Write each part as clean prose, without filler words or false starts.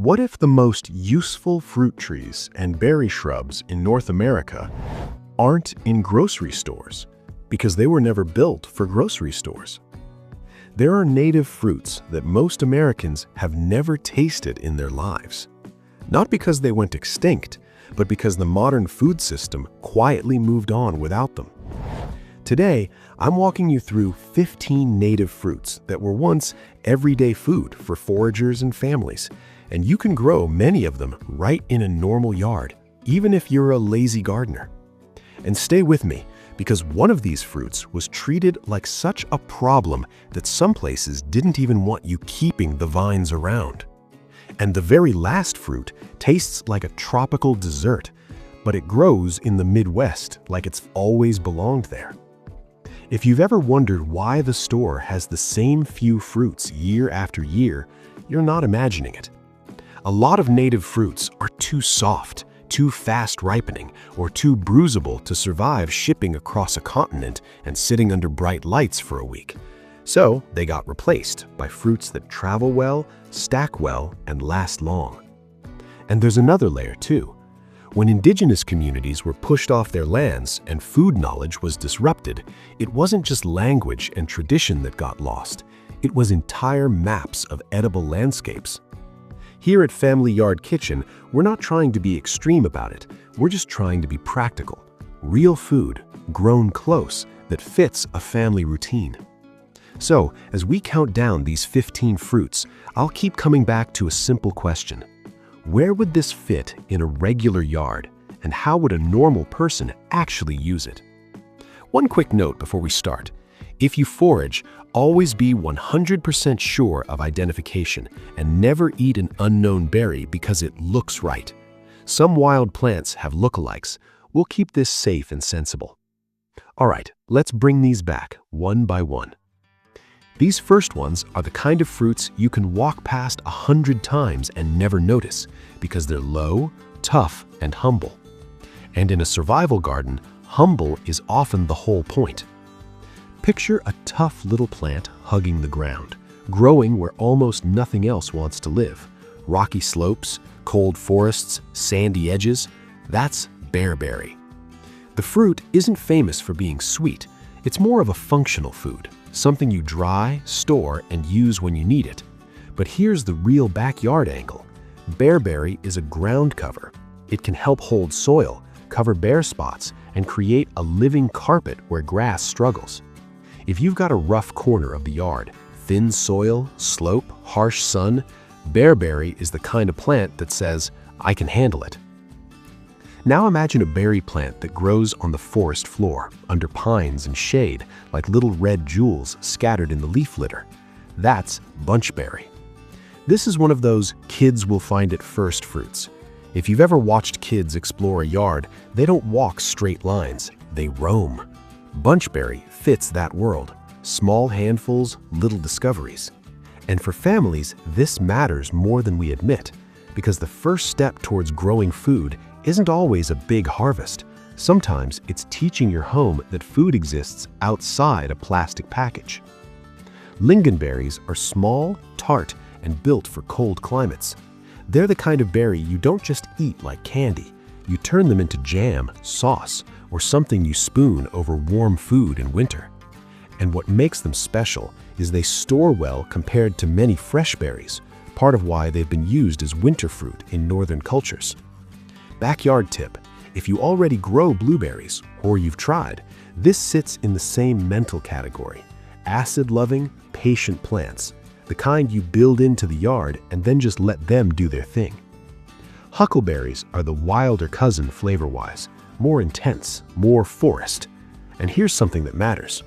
What if the most useful fruit trees and berry shrubs in North America aren't in grocery stores because they were never built for grocery stores? There are native fruits that most Americans have never tasted in their lives. Not because they went extinct, but because the modern food system quietly moved on without them. Today, I'm walking you through 15 native fruits that were once everyday food for foragers and families, and you can grow many of them right in a normal yard, even if you're a lazy gardener. And stay with me, because one of these fruits was treated like such a problem that some places didn't even want you keeping the vines around. And the very last fruit tastes like a tropical dessert, but it grows in the Midwest like it's always belonged there. If you've ever wondered why the store has the same few fruits year after year, you're not imagining it. A lot of native fruits are too soft, too fast ripening, or too bruisable to survive shipping across a continent and sitting under bright lights for a week. So they got replaced by fruits that travel well, stack well, and last long. And there's another layer too. When indigenous communities were pushed off their lands and food knowledge was disrupted, it wasn't just language and tradition that got lost. It was entire maps of edible landscapes. Here at Family Yard Kitchen, we're not trying to be extreme about it. We're just trying to be practical. Real food, grown close, that fits a family routine. So, as we count down these 15 fruits, I'll keep coming back to a simple question. Where would this fit in a regular yard, and how would a normal person actually use it? One quick note before we start. If you forage, always be 100% sure of identification and never eat an unknown berry because it looks right. Some wild plants have lookalikes. We'll keep this safe and sensible. All right, let's bring these back one by one. These first ones are the kind of fruits you can walk past 100 times and never notice because they're low, tough, and humble. And in a survival garden, humble is often the whole point. Picture a tough little plant hugging the ground, growing where almost nothing else wants to live. Rocky slopes, cold forests, sandy edges, that's bearberry. The fruit isn't famous for being sweet. It's more of a functional food, something you dry, store, and use when you need it. But here's the real backyard angle. Bearberry is a ground cover. It can help hold soil, cover bare spots, and create a living carpet where grass struggles. If you've got a rough corner of the yard, thin soil, slope, harsh sun, bearberry is the kind of plant that says, I can handle it. Now imagine a berry plant that grows on the forest floor, under pines and shade, like little red jewels scattered in the leaf litter. That's bunchberry. This is one of those kids will find it first fruits. If you've ever watched kids explore a yard, they don't walk straight lines, they roam. Bunchberry fits that world. Small handfuls, little discoveries. And for families, this matters more than we admit, because the first step towards growing food isn't always a big harvest. Sometimes it's teaching your home that food exists outside a plastic package. Lingonberries are small, tart, and built for cold climates. They're the kind of berry you don't just eat like candy. You turn them into jam, sauce, or something you spoon over warm food in winter. And what makes them special is they store well compared to many fresh berries, part of why they've been used as winter fruit in northern cultures. Backyard tip: if you already grow blueberries, or you've tried, this sits in the same mental category. Acid-loving, patient plants, the kind you build into the yard and then just let them do their thing. Huckleberries are the wilder cousin flavor-wise, more intense, more forest. And here's something that matters.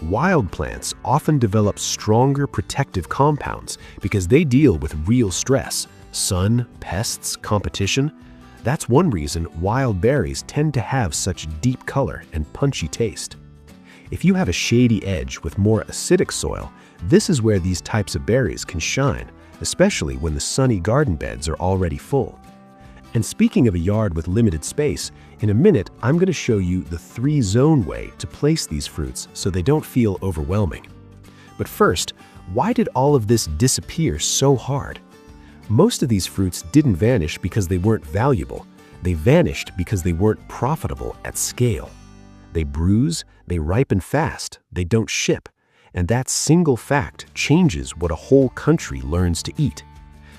Wild plants often develop stronger protective compounds because they deal with real stress, sun, pests, competition. That's one reason wild berries tend to have such deep color and punchy taste. If you have a shady edge with more acidic soil, this is where these types of berries can shine, especially when the sunny garden beds are already full. And speaking of a yard with limited space, in a minute I'm going to show you the 3-zone way to place these fruits so they don't feel overwhelming. But first, why did all of this disappear so hard? Most of these fruits didn't vanish because they weren't valuable. They vanished because they weren't profitable at scale. They bruise, they ripen fast, they don't ship, and that single fact changes what a whole country learns to eat.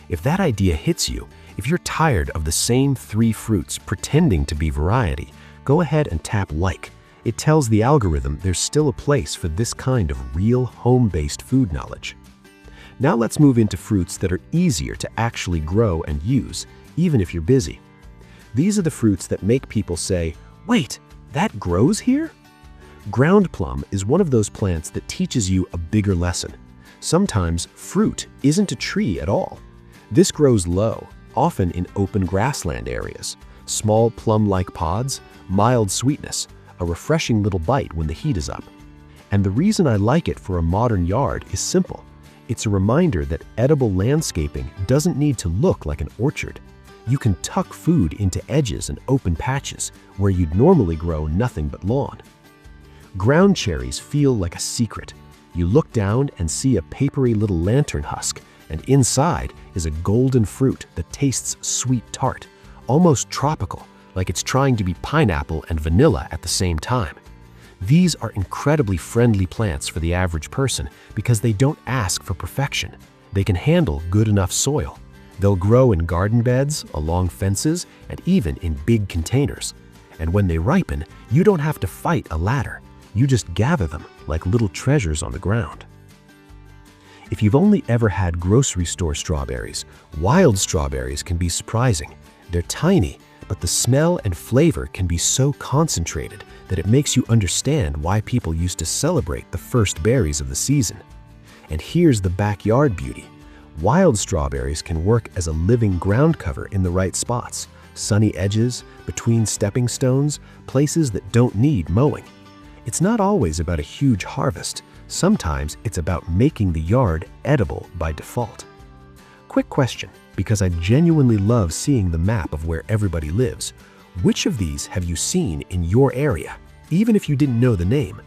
If that idea hits you, if you're tired of the same 3 fruits pretending to be variety, go ahead and tap like. It tells the algorithm there's still a place for this kind of real home-based food knowledge. Now let's move into fruits that are easier to actually grow and use, even if you're busy. These are the fruits that make people say, "Wait, that grows here?" Ground plum is one of those plants that teaches you a bigger lesson. Sometimes fruit isn't a tree at all. This grows low, often in open grassland areas. Small plum-like pods, mild sweetness, a refreshing little bite when the heat is up. And the reason I like it for a modern yard is simple. It's a reminder that edible landscaping doesn't need to look like an orchard. You can tuck food into edges and open patches where you'd normally grow nothing but lawn. Ground cherries feel like a secret. You look down and see a papery little lantern husk, and inside is a golden fruit that tastes sweet tart, almost tropical, like it's trying to be pineapple and vanilla at the same time. These are incredibly friendly plants for the average person because they don't ask for perfection. They can handle good enough soil. They'll grow in garden beds, along fences, and even in big containers. And when they ripen, you don't have to fight a ladder. You just gather them like little treasures on the ground. If you've only ever had grocery store strawberries, wild strawberries can be surprising. They're tiny, but the smell and flavor can be so concentrated that it makes you understand why people used to celebrate the first berries of the season. And here's the backyard beauty. Wild strawberries can work as a living ground cover in the right spots, sunny edges, between stepping stones, places that don't need mowing. It's not always about a huge harvest. Sometimes it's about making the yard edible by default. Quick question, because I genuinely love seeing the map of where everybody lives. Which of these have you seen in your area, even if you didn't know the name?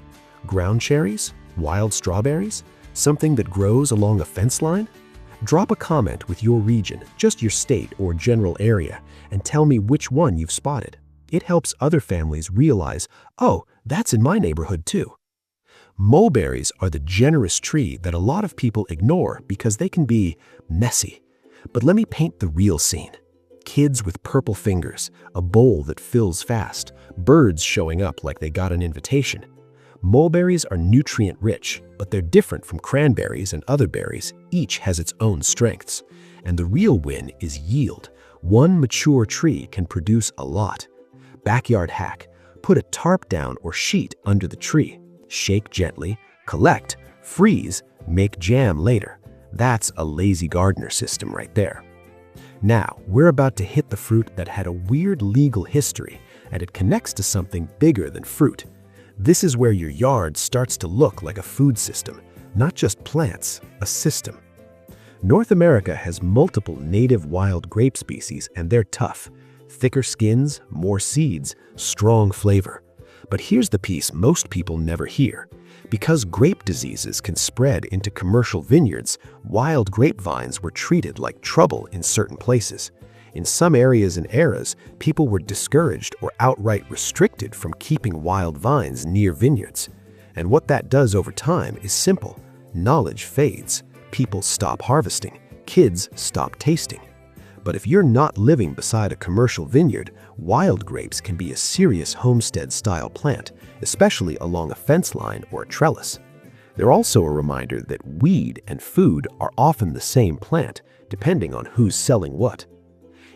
Ground cherries? Wild strawberries? Something that grows along a fence line? Drop a comment with your region, just your state or general area, and tell me which one you've spotted. It helps other families realize, oh, that's in my neighborhood too. Mulberries are the generous tree that a lot of people ignore because they can be messy. But let me paint the real scene. Kids with purple fingers, a bowl that fills fast, birds showing up like they got an invitation. Mulberries are nutrient-rich, but they're different from cranberries and other berries. Each has its own strengths. And the real win is yield. One mature tree can produce a lot. Backyard hack: put a tarp down or sheet under the tree. Shake gently, collect, freeze, make jam later. That's a lazy gardener system right there. Now, we're about to hit the fruit that had a weird legal history, and it connects to something bigger than fruit. This is where your yard starts to look like a food system, not just plants, a system. North America has multiple native wild grape species, and they're tough. Thicker skins, more seeds, strong flavor. But here's the piece most people never hear. Because grape diseases can spread into commercial vineyards, wild grapevines were treated like trouble in certain places. In some areas and eras, people were discouraged or outright restricted from keeping wild vines near vineyards. And what that does over time is simple. Knowledge fades. People stop harvesting. Kids stop tasting. But if you're not living beside a commercial vineyard, wild grapes can be a serious homestead-style plant, especially along a fence line or a trellis. They're also a reminder that weed and food are often the same plant, depending on who's selling what.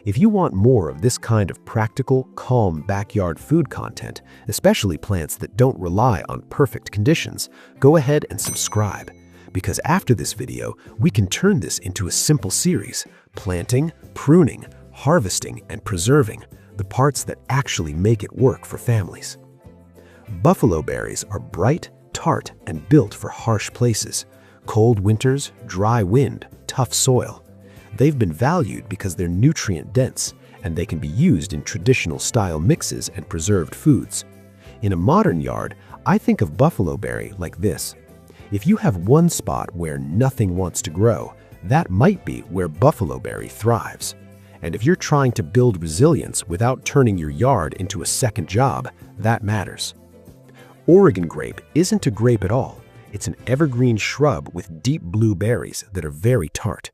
If you want more of this kind of practical, calm backyard food content, especially plants that don't rely on perfect conditions, go ahead and subscribe. Because after this video, we can turn this into a simple series: planting, pruning, harvesting, and preserving, the parts that actually make it work for families. Buffalo berries are bright, tart, and built for harsh places: cold winters, dry wind, tough soil. They've been valued because they're nutrient-dense, and they can be used in traditional-style mixes and preserved foods. In a modern yard, I think of buffalo berry like this. If you have one spot where nothing wants to grow, That might be where buffaloberry thrives. And if you're trying to build resilience without turning your yard into a second job, that matters. Oregon grape isn't a grape at all. It's an evergreen shrub with deep blue berries that are very tart.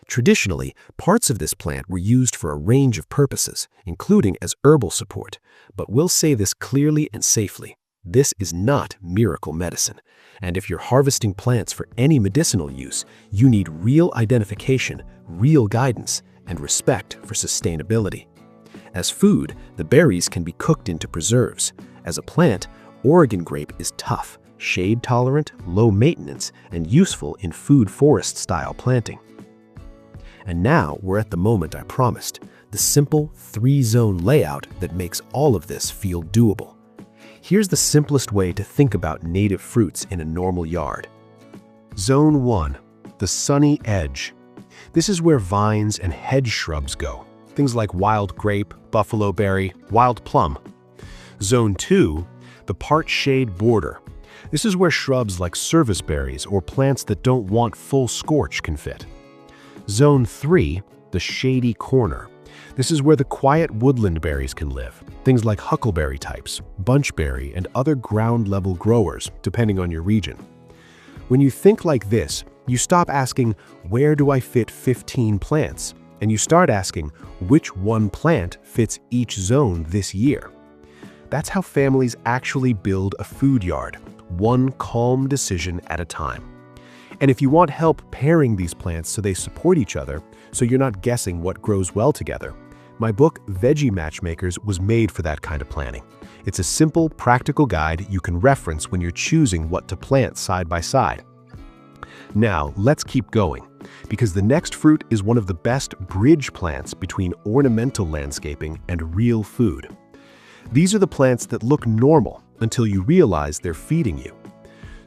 Traditionally, parts of this plant were used for a range of purposes, including as herbal support. But we'll say this clearly and safely. This is not miracle medicine. And if you're harvesting plants for any medicinal use, you need real identification, real guidance, and respect for sustainability. As food, the berries can be cooked into preserves. As a plant, Oregon grape is tough, shade-tolerant, low-maintenance, and useful in food forest-style planting. And now we're at the moment I promised, the simple 3-zone layout that makes all of this feel doable. Here's the simplest way to think about native fruits in a normal yard. Zone 1, the sunny edge. This is where vines and hedge shrubs go, things like wild grape, buffaloberry, wild plum. Zone 2, the part shade border. This is where shrubs like serviceberries or plants that don't want full scorch can fit. Zone 3, the shady corner. This is where the quiet woodland berries can live, things like huckleberry types, bunchberry, and other ground-level growers, depending on your region. When you think like this, you stop asking, where do I fit 15 plants? And you start asking, which one plant fits each zone this year? That's how families actually build a food yard, one calm decision at a time. And if you want help pairing these plants so they support each other, so you're not guessing what grows well together, my book, Veggie Matchmakers, was made for that kind of planning. It's a simple, practical guide you can reference when you're choosing what to plant side by side. Now, let's keep going, because the next fruit is one of the best bridge plants between ornamental landscaping and real food. These are the plants that look normal until you realize they're feeding you.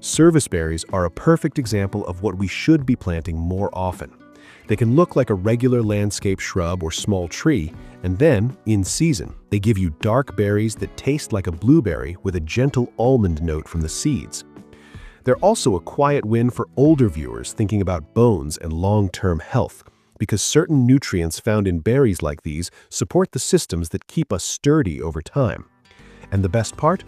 Serviceberries are a perfect example of what we should be planting more often. They can look like a regular landscape shrub or small tree, and then, in season, they give you dark berries that taste like a blueberry with a gentle almond note from the seeds. They're also a quiet win for older viewers thinking about bones and long-term health, because certain nutrients found in berries like these support the systems that keep us sturdy over time. And the best part?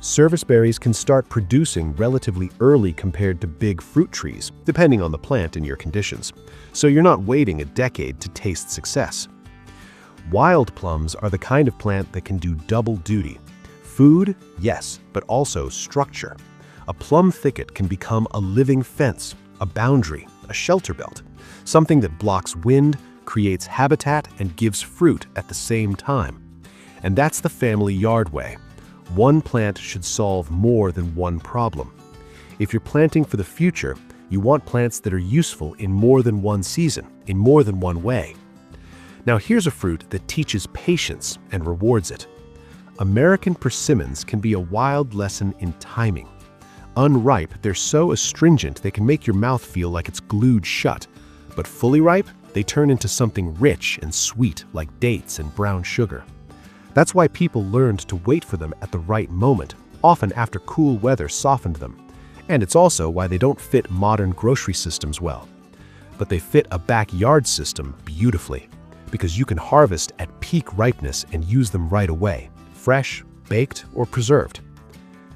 Serviceberries can start producing relatively early compared to big fruit trees, depending on the plant and your conditions. So you're not waiting a decade to taste success. Wild plums are the kind of plant that can do double duty. Food, yes, but also structure. A plum thicket can become a living fence, a boundary, a shelter belt, something that blocks wind, creates habitat, and gives fruit at the same time. And that's the family yard way. One plant should solve more than one problem. If you're planting for the future, you want plants that are useful in more than one season, in more than one way. Now here's a fruit that teaches patience and rewards it. American persimmons can be a wild lesson in timing. Unripe, they're so astringent they can make your mouth feel like it's glued shut. But fully ripe, they turn into something rich and sweet like dates and brown sugar. That's why people learned to wait for them at the right moment, often after cool weather softened them. And it's also why they don't fit modern grocery systems well. But they fit a backyard system beautifully, because you can harvest at peak ripeness and use them right away, fresh, baked, or preserved.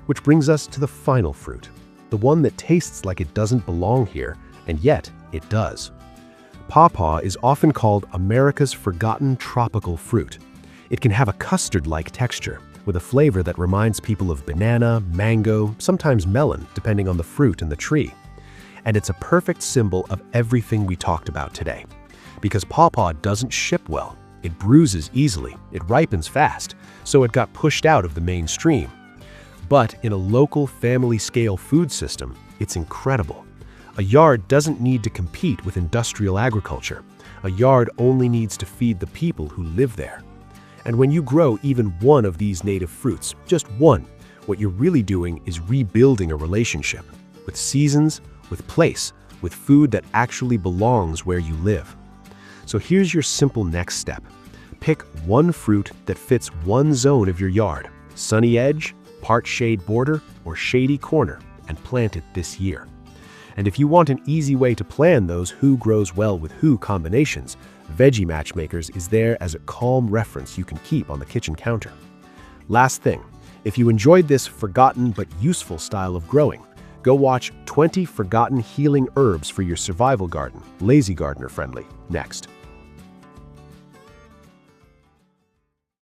Which brings us to the final fruit, the one that tastes like it doesn't belong here, and yet it does. Pawpaw is often called America's forgotten tropical fruit. It can have a custard-like texture, with a flavor that reminds people of banana, mango, sometimes melon, depending on the fruit and the tree. And it's a perfect symbol of everything we talked about today. Because pawpaw doesn't ship well, it bruises easily, it ripens fast, so it got pushed out of the mainstream. But in a local family-scale food system, it's incredible. A yard doesn't need to compete with industrial agriculture. A yard only needs to feed the people who live there. And when you grow even one of these native fruits, just one, what you're really doing is rebuilding a relationship with seasons, with place, with food that actually belongs where you live. So here's your simple next step. Pick one fruit that fits one zone of your yard, sunny edge, part shade border, or shady corner, and plant it this year. And if you want an easy way to plan those who grows well with who combinations, Veggie Matchmakers is there as a calm reference you can keep on the kitchen counter. Last thing, if you enjoyed this forgotten but useful style of growing, go watch 20 Forgotten Healing Herbs for Your Survival Garden, Lazy Gardener Friendly, next.